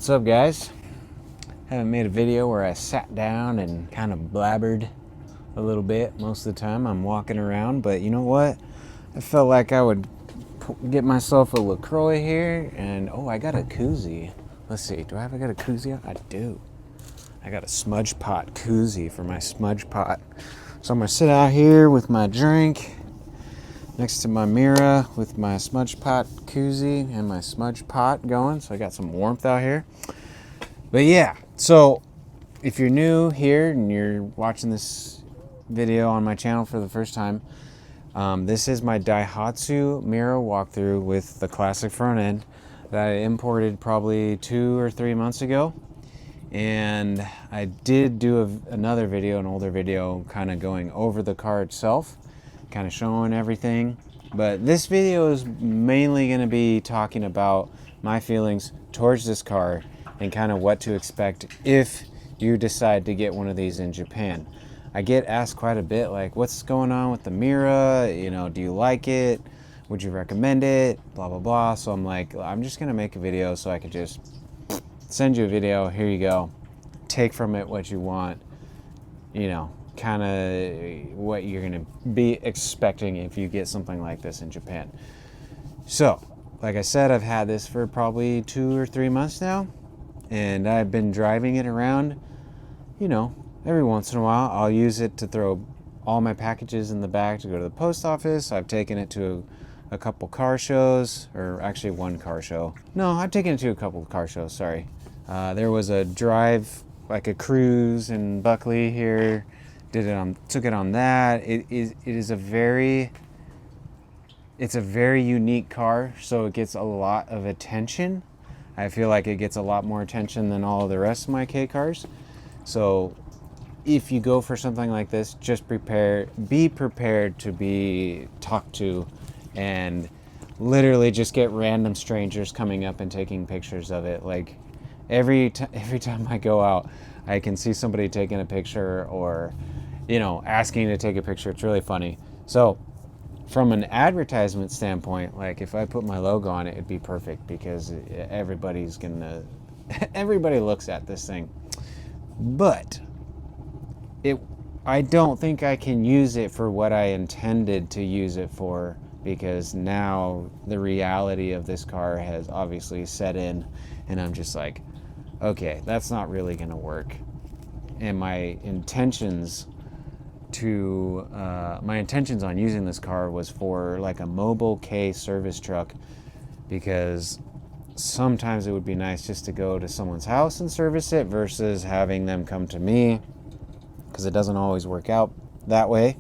What's up, guys? Haven't made a video where I sat down and kind of blabbered a little bit. Most of the time I'm walking around, but you know what? I felt like I would get myself a LaCroix here, and oh, I got a koozie. Let's see, I got a koozie? I do. I got a smudge pot koozie for my smudge pot. So I'm gonna sit out here with my drink next to my Mira with my smudge pot koozie and my smudge pot going, so I got some warmth out here. But yeah, so if you're new here and you're watching this video on my channel for the first time, this is my Daihatsu Mira walkthrough with the classic front end that I imported probably 2 or 3 months ago. And I did do another video, an older video, kind of going over the car itself, kind of showing everything. But this video is mainly going to be talking about my feelings towards this car and kind of what to expect if you decide to get one of these in Japan. I get asked quite a bit, like, what's going on with the Mira? You know, do you like it? Would you recommend it? Blah, blah, blah. So I'm like, I'm just going to make a video so I could just send you a video. Here you go. Take from it what you want. You know, kind of what you're going to be expecting if you get something like this in Japan. So, like I said, I've had this for probably 2 or 3 months now. And I've been driving it around, you know, every once in a while. I'll use it to throw all my packages in the back to go to the post office. I've taken it to a couple car shows, or actually one car show. No, I've taken it to a couple car shows, sorry. There was a drive, like a cruise in Buckley here. Took it on that. It's a very unique car, so it gets a lot of attention. I feel like it gets a lot more attention than all of the rest of my K cars. So if you go for something like this, just be prepared to be talked to and literally just get random strangers coming up and taking pictures of it. Like every time I go out, I can see somebody taking a picture or, you know, asking to take a picture. It's really funny. So from an advertisement standpoint, like if I put my logo on it, it'd be perfect because everybody looks at this thing. But I don't think I can use it for what I intended to use it for, because now the reality of this car has obviously set in, and I'm just like, okay, that's not really gonna work. And my intentions on using this car was for like a mobile K service truck, because sometimes it would be nice just to go to someone's house and service it versus having them come to me, because it doesn't always work out that way.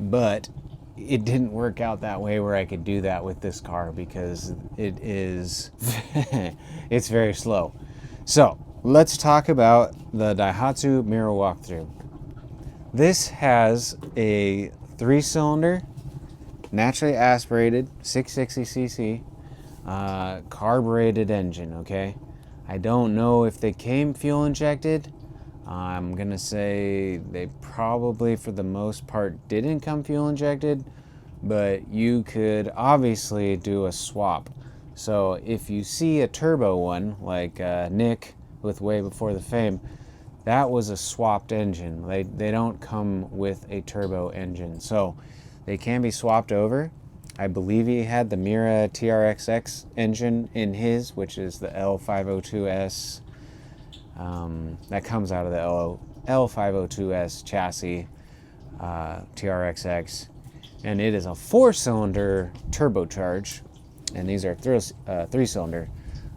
But it didn't work out that way where I could do that with this car, because it's very slow. So let's talk about the Daihatsu Mira walkthrough. This has a 3-cylinder, naturally aspirated, 660cc, carbureted engine, okay? I don't know if they came fuel injected. I'm gonna say they probably, for the most part, didn't come fuel injected, but you could obviously do a swap. So if you see a turbo one, like Nick with Way Before the Fame, that was a swapped engine. They don't come with a turbo engine, so they can be swapped over. I believe he had the Mira TRXX engine in his, which is the L502S. That comes out of the L502S chassis, TRXX, and it is a 4-cylinder turbocharged, and these are 3-cylinder.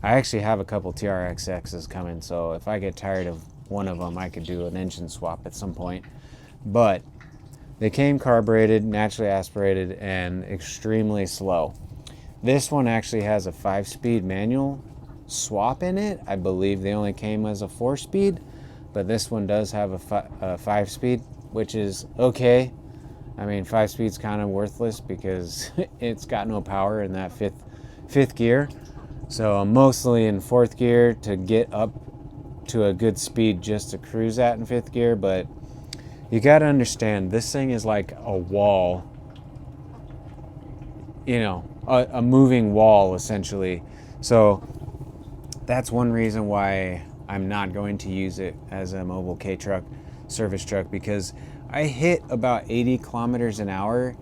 I actually have a couple TRXXs coming, so if I get tired of one of them, I could do an engine swap at some point. But they came carbureted, naturally aspirated, and extremely slow. This one actually has a 5-speed manual swap in it. I believe they only came as a 4-speed, but this one does have a 5-speed, which is okay. I mean, 5-speed's kind of worthless because it's got no power in that fifth gear. So I'm mostly in 4th gear to get up to a good speed just to cruise at in 5th gear. But you got to understand, this thing is like a wall, you know, a moving wall essentially. So that's one reason why I'm not going to use it as a mobile K truck, service truck, because I hit about 80 kilometers an hour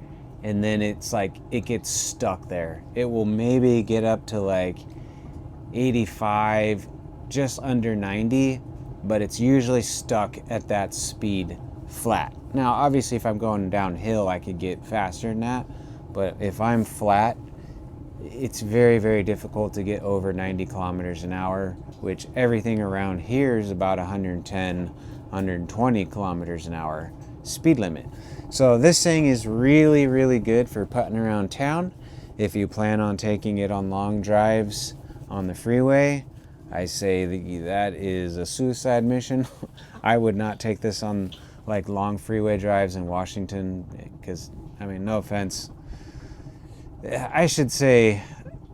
and then it's like it gets stuck there. It will maybe get up to like 85, just under 90, but it's usually stuck at that speed flat. Now, obviously, if I'm going downhill, I could get faster than that, but if I'm flat, it's very, very difficult to get over 90 kilometers an hour, which everything around here is about 110, 120 kilometers an hour speed limit. So this thing is really, really good for putting around town. If you plan on taking it on long drives on the freeway, I say that is a suicide mission. I would not take this on like long freeway drives in Washington because, I mean, no offense, I should say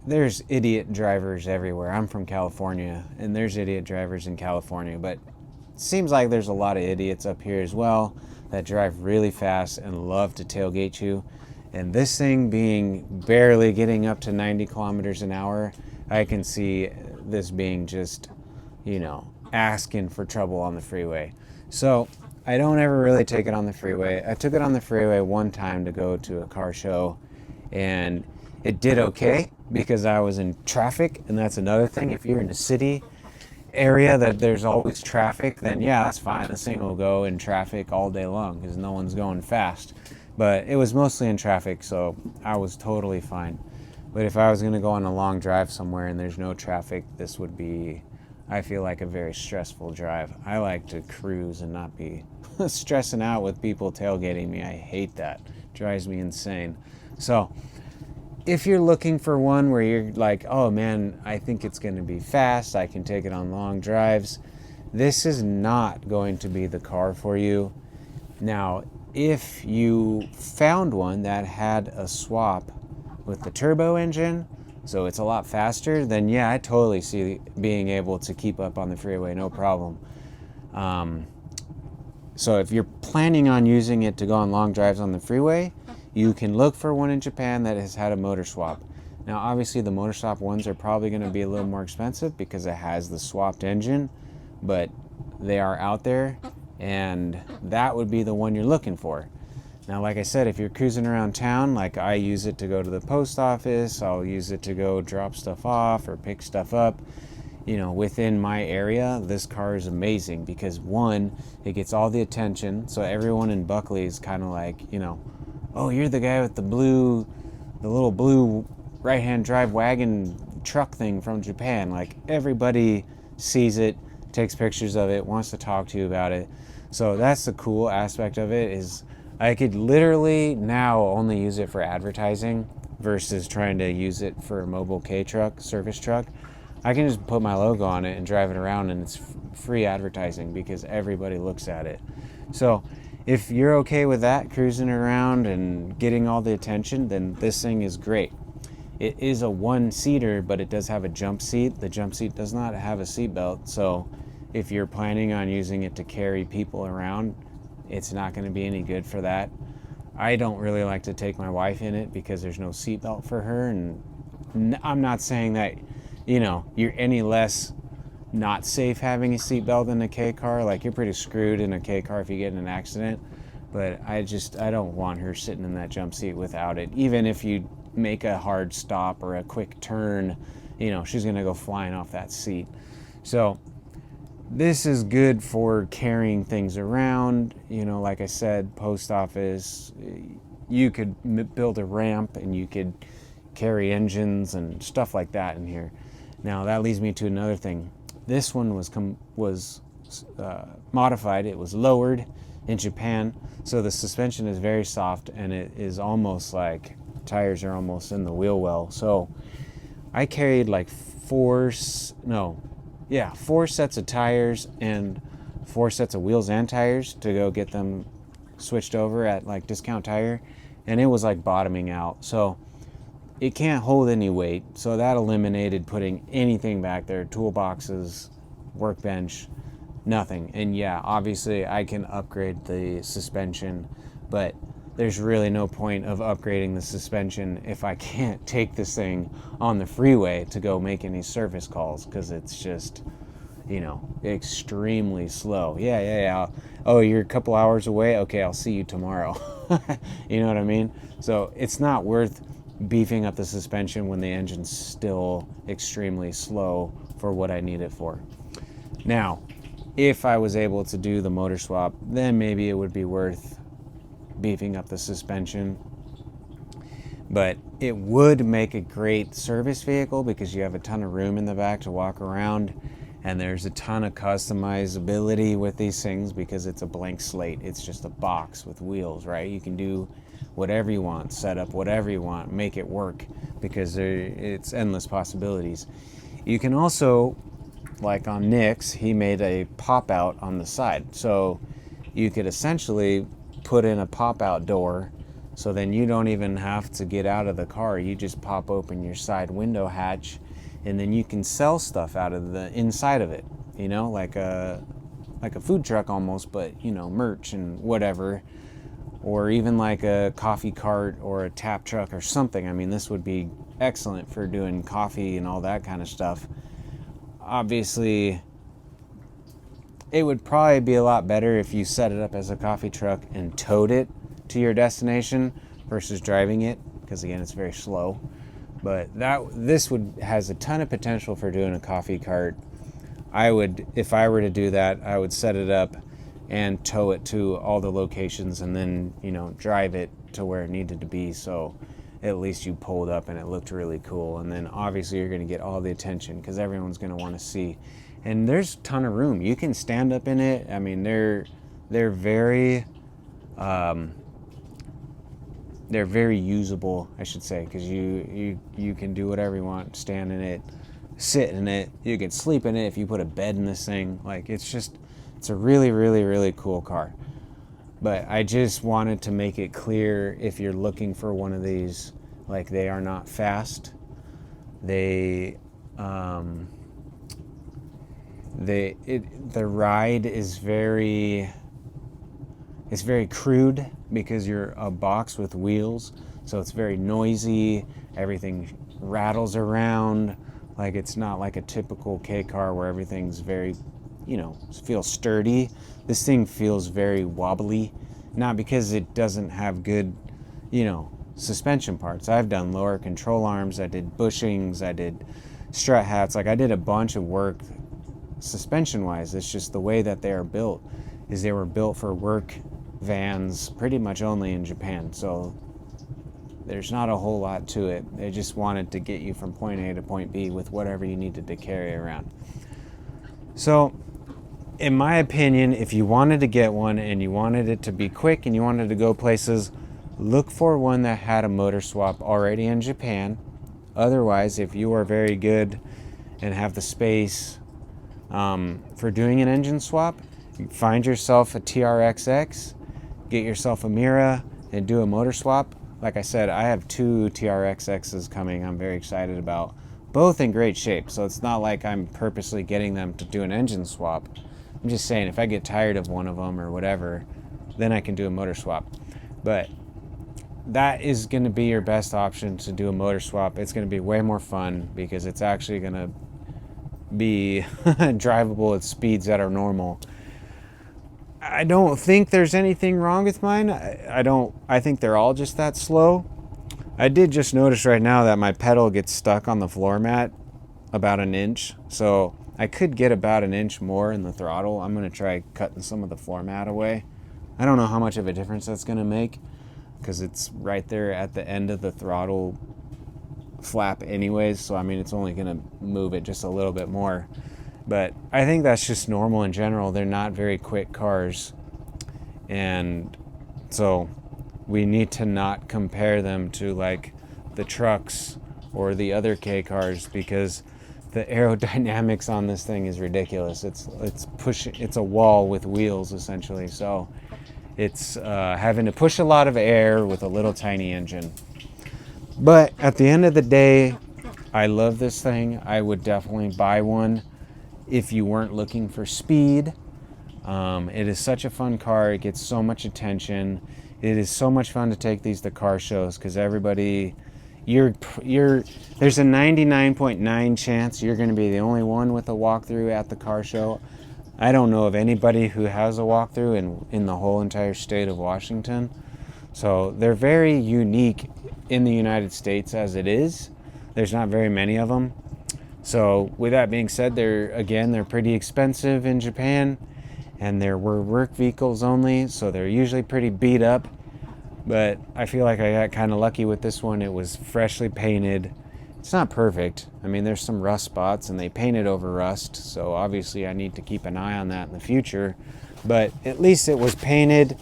there's idiot drivers everywhere. I'm from California, and there's idiot drivers in California, but it seems like there's a lot of idiots up here as well that drive really fast and love to tailgate you. And this thing being barely getting up to 90 kilometers an hour, I can see this being just, asking for trouble on the freeway. So I don't ever really take it on the freeway. I took it on the freeway one time to go to a car show, and it did okay because I was in traffic, and that's another thing. If you're in a city area that there's always traffic, then yeah, that's fine. This thing will go in traffic all day long because no one's going fast. But it was mostly in traffic, so I was totally fine. But if I was going to go on a long drive somewhere and there's no traffic, this would be, I feel like, a very stressful drive. I like to cruise and not be stressing out with people tailgating me. I hate that. It drives me insane. So if you're looking for one where you're like, oh man, I think it's going to be fast, I can take it on long drives, this is not going to be the car for you. Now, if you found one that had a swap with the turbo engine, so it's a lot faster, then yeah, I totally see being able to keep up on the freeway, no problem. So if you're planning on using it to go on long drives on the freeway, you can look for one in Japan that has had a motor swap. Now, obviously, the motor swap ones are probably going to be a little more expensive because it has the swapped engine, but they are out there, and that would be the one you're looking for. Now, like I said, if you're cruising around town, like I use it to go to the post office, I'll use it to go drop stuff off or pick stuff up, within my area, this car is amazing because, one, it gets all the attention, so everyone in Buckley is kind of like, oh, you're the guy with the little blue right-hand drive wagon truck thing from Japan. Like, everybody sees it, takes pictures of it, wants to talk to you about it. So that's the cool aspect of it, is I could literally now only use it for advertising versus trying to use it for a mobile K truck, service truck. I can just put my logo on it and drive it around, and it's free advertising because everybody looks at it. So if you're okay with that, cruising around and getting all the attention, then this thing is great. It is a one-seater, but it does have a jump seat. The jump seat does not have a seat belt, so if you're planning on using it to carry people around, it's not going to be any good for that. I don't really like to take my wife in it because there's no seat belt for her, and I'm not saying that, you're any less not safe having a seatbelt in a K car. Like, you're pretty screwed in a K car if you get in an accident, but I don't want her sitting in that jump seat without it. Even if you make a hard stop or a quick turn, she's gonna go flying off that seat. So this is good for carrying things around, like I said, post office. You could build a ramp and you could carry engines and stuff like that in here. Now that leads me to another thing. This one was modified. It was lowered in Japan, so the suspension is very soft, and it is almost like tires are almost in the wheel well. So I carried like four sets of tires and 4 sets of wheels and tires to go get them switched over at like Discount Tire, and it was like bottoming out. So it can't hold any weight, so that eliminated putting anything back there, toolboxes, workbench, nothing. And yeah, obviously I can upgrade the suspension, but there's really no point of upgrading the suspension if I can't take this thing on the freeway to go make any service calls, because it's just, extremely slow. Yeah. Oh, you're a couple hours away? Okay, I'll see you tomorrow. You know what I mean? So it's not worth beefing up the suspension when the engine's still extremely slow for what I need it for. Now, if I was able to do the motor swap, then maybe it would be worth beefing up the suspension. But it would make a great service vehicle because you have a ton of room in the back to walk around, and there's a ton of customizability with these things because it's a blank slate. It's just a box with wheels, right? You can do whatever you want, set up whatever you want, make it work, because it's endless possibilities. You can also, like on Nick's, he made a pop-out on the side. So you could essentially put in a pop-out door, so then you don't even have to get out of the car. You just pop open your side window hatch, and then you can sell stuff out of the inside of it, like a food truck almost, but merch and whatever, or even like a coffee cart or a tap truck or something. I mean, this would be excellent for doing coffee and all that kind of stuff. Obviously, it would probably be a lot better if you set it up as a coffee truck and towed it to your destination versus driving it, because again, it's very slow. But this has a ton of potential for doing a coffee cart. If I were to do that, I would set it up and tow it to all the locations, and then drive it to where it needed to be, so at least you pulled up and it looked really cool. And then obviously you're going to get all the attention because everyone's going to want to see. And there's a ton of room. You can stand up in it. I mean, they're very usable, I should say, because you can do whatever you want. Stand in it, sit in it. You can sleep in it if you put a bed in this thing. Like, it's a really, really, really cool car. But I just wanted to make it clear, if you're looking for one of these, like, they are not fast. The ride is very crude because you're a box with wheels, so it's very noisy. Everything rattles around. Like, it's not like a typical K car where everything's very, feels sturdy. This thing feels very wobbly, not because it doesn't have good, suspension parts. I've done lower control arms, I did bushings, I did strut hats, like I did a bunch of work suspension wise. It's just the way that they are built is they were built for work vans pretty much only in Japan. So there's not a whole lot to it. They just wanted to get you from point A to point B with whatever you needed to carry around. So in my opinion, if you wanted to get one and you wanted it to be quick and you wanted to go places, look for one that had a motor swap already in Japan. Otherwise, if you are very good and have the space for doing an engine swap, find yourself a TRXX, get yourself a Mira, and do a motor swap. Like I said, I have 2 TRXXs coming I'm very excited about, both in great shape. So it's not like I'm purposely getting them to do an engine swap. I'm just saying, if I get tired of one of them or whatever, then I can do a motor swap. But that is going to be your best option, to do a motor swap. It's going to be way more fun because it's actually going to be drivable at speeds that are normal. I don't think there's anything wrong with mine. I think they're all just that slow. I did just notice right now that my pedal gets stuck on the floor mat about an inch. So I could get about an inch more in the throttle. I'm going to try cutting some of the floor mat away. I don't know how much of a difference that's going to make because it's right there at the end of the throttle flap anyways. So I mean, it's only going to move it just a little bit more. But I think that's just normal in general. They're not very quick cars. And so we need to not compare them to like the trucks or the other K cars, because the aerodynamics on this thing is ridiculous. It's a wall with wheels essentially. So it's having to push a lot of air with a little tiny engine. But at the end of the day, I love this thing. I would definitely buy one if you weren't looking for speed. It is such a fun car. It gets so much attention. It is so much fun to take these to car shows because everybody, there's a 99.9 chance you're going to be the only one with a walkthrough at the car show. I don't know of anybody who has a walkthrough in the whole entire state of Washington. So they're very unique in the United States as it is. There's not very many of them. So with that being said, they're pretty expensive in Japan, and they were work vehicles only, so they're usually pretty beat up. But I feel like I got kind of lucky with this one. It was freshly painted. It's not perfect. I mean, there's some rust spots, and they painted over rust, so obviously I need to keep an eye on that in the future. But at least it was painted,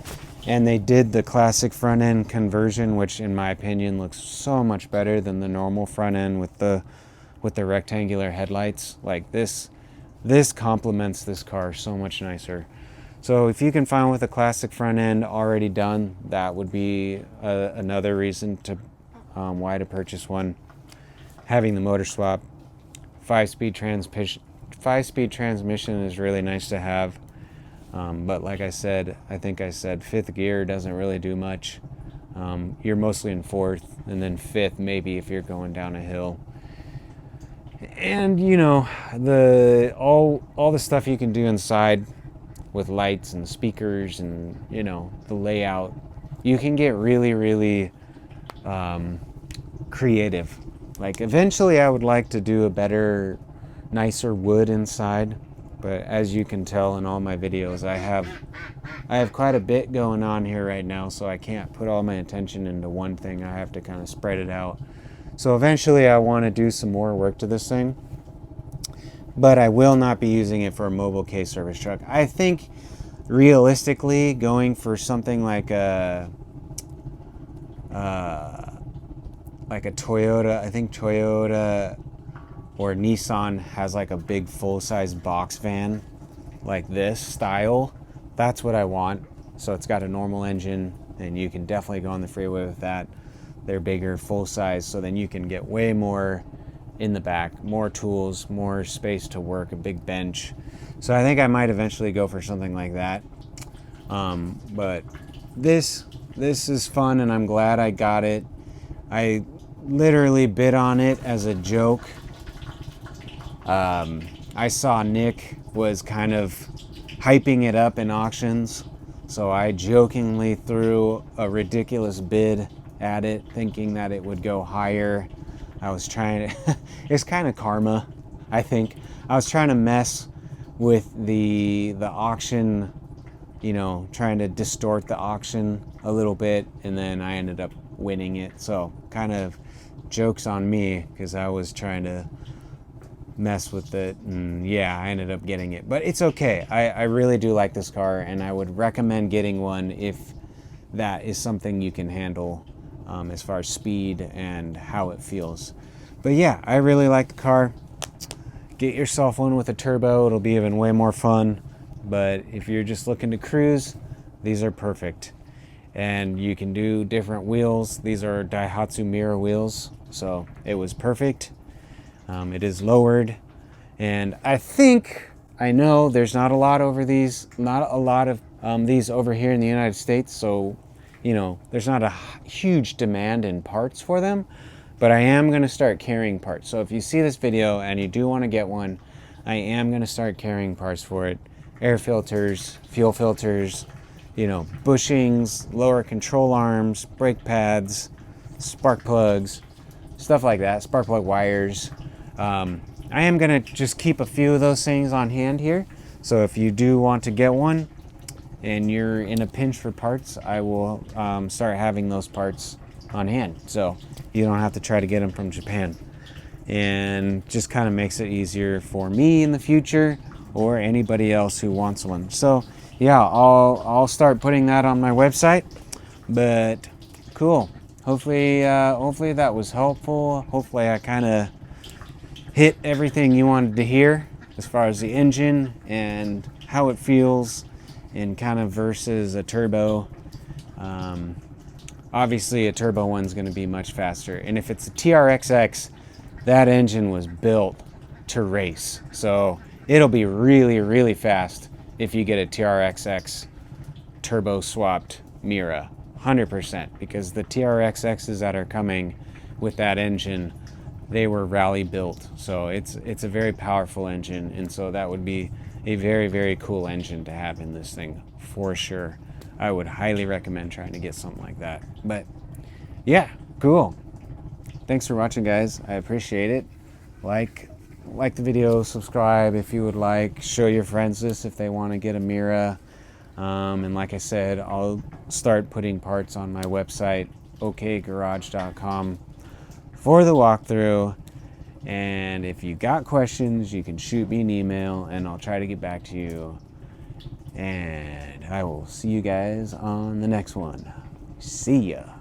and they did the classic front end conversion, which in my opinion looks so much better than the normal front end with the rectangular headlights. Like this complements this car so much nicer. So if you can find with a classic front end already done, that would be another reason to why to purchase one. Having the motor swap, 5-speed transmission is really nice to have. But like I said, fifth gear doesn't really do much. You're mostly in fourth, and then fifth maybe if you're going down a hill. And you know, all the stuff you can do inside with lights and speakers and, you know, the layout, you can get really, really creative. Like eventually I would like to do a better, nicer wood inside, but as you can tell in all my videos, I have quite a bit going on here right now, so I can't put all my attention into one thing. I have to kind of spread it out. So eventually I want to do some more work to this thing, but I will not be using it for a mobile K service truck. I think realistically going for something like a Toyota, I think Toyota or Nissan has like a big full-size box van like this style. That's what I want. So it's got a normal engine, and you can definitely go on the freeway with that. They're bigger, full size, so then you can get way more in the back, more tools, more space to work, a big bench. So I think I might eventually go for something like that. But this is fun, and I'm glad I got it. I literally bid on it as a joke. I saw Nick was kind of hyping it up in auctions, so I jokingly threw a ridiculous bid at it, thinking that it would go higher. I was trying to, it's kind of karma, I think. I was trying to mess with the auction, you know, trying to distort the auction a little bit, and then I ended up winning it. So kind of joke's on me, because I was trying to mess with it, and yeah, I ended up getting it. But it's okay. I really do like this car, and I would recommend getting one if that is something you can handle. As far as speed and how it feels. But yeah, I really like the car. Get yourself one with a turbo, it'll be even way more fun. But if you're just looking to cruise, these are perfect. And you can do different wheels. These are Daihatsu Mira wheels, so it was perfect. It is lowered, and I know there's not a lot of these over here in the United States, so you know, there's not a huge demand in parts for them, but I am going to start carrying parts. So if you see this video and you do want to get one, I am going to start carrying parts for it. Air filters, fuel filters, you know, bushings, lower control arms, brake pads, spark plugs, stuff like that, spark plug wires. I am going to just keep a few of those things on hand here. So if you do want to get one, and you're in a pinch for parts, I will start having those parts on hand, so you don't have to try to get them from Japan, and just kind of makes it easier for me in the future or anybody else who wants one. So yeah, I'll start putting that on my website. But cool, hopefully that was helpful. Hopefully I kind of hit everything you wanted to hear as far as the engine and how it feels, and kind of versus a turbo. Obviously a turbo one's going to be much faster, and if it's a TRXX, that engine was built to race, so it'll be really, really fast if you get a TRXX turbo swapped Mira. 100%, because the TRXXs that are coming with that engine, they were rally built, so it's a very powerful engine, and so that would be a very, very cool engine to have in this thing for sure. I would highly recommend trying to get something like that. But yeah, cool. Thanks for watching, guys. I appreciate it. Like the video, subscribe if you would like, show your friends this if they want to get a Mira. And like I said, I'll start putting parts on my website, okgarage.com, for the walkthrough. And if you got questions, you can shoot me an email and I'll try to get back to you. And I will see you guys on the next one. See ya.